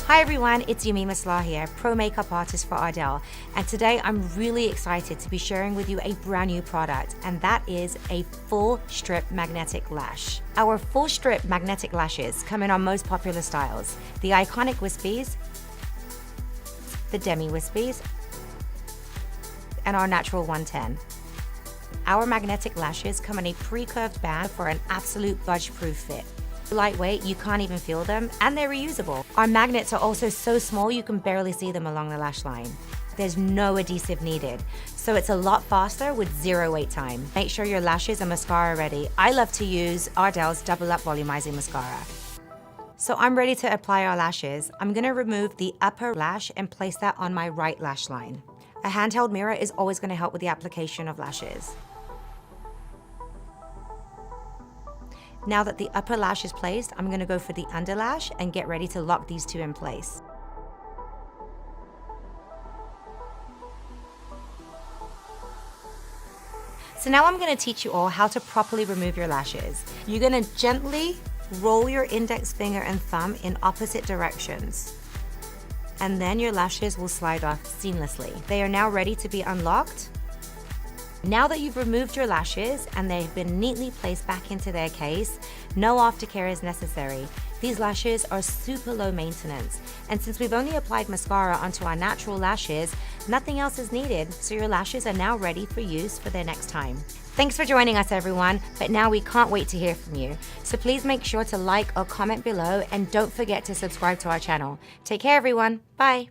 Hi everyone, it's Yumi Maslah here, pro makeup artist for Árdéil, and today I'm really excited to be sharing with you a brand new product, and that is a full strip magnetic lash. Our full strip magnetic lashes come in our most popular styles: the iconic wispies, the demi wispies, and our natural 110. Our magnetic lashes come in a pre-curved band for an absolute budge-proof fit. Lightweight, you can't even feel them, and they're reusable. Our magnets are also so small you can barely see them along the lash line. There's no adhesive needed, so it's a lot faster with zero wait time. Make sure your lashes and mascara ready. I love to use Árdéil's Double Up Volumizing Mascara. So I'm ready to apply our lashes. I'm gonna remove the upper lash and place that on my right lash line. A handheld mirror is always gonna help with the application of lashes. Now that the upper lash is placed, I'm gonna go for the under lash and get ready to lock these two in place. So now I'm gonna teach you all how to properly remove your lashes. You're gonna gently roll your index finger and thumb in opposite directions, and then your lashes will slide off seamlessly. They are now ready to be unlocked. Now that you've removed your lashes and they've been neatly placed back into their case, no aftercare is necessary. These lashes are super low maintenance, and since we've only applied mascara onto our natural lashes, nothing else is needed, so your lashes are now ready for use for their next time. Thanks for joining us everyone, but now we can't wait to hear from you. So please make sure to like or comment below, and don't forget to subscribe to our channel. Take care everyone, bye.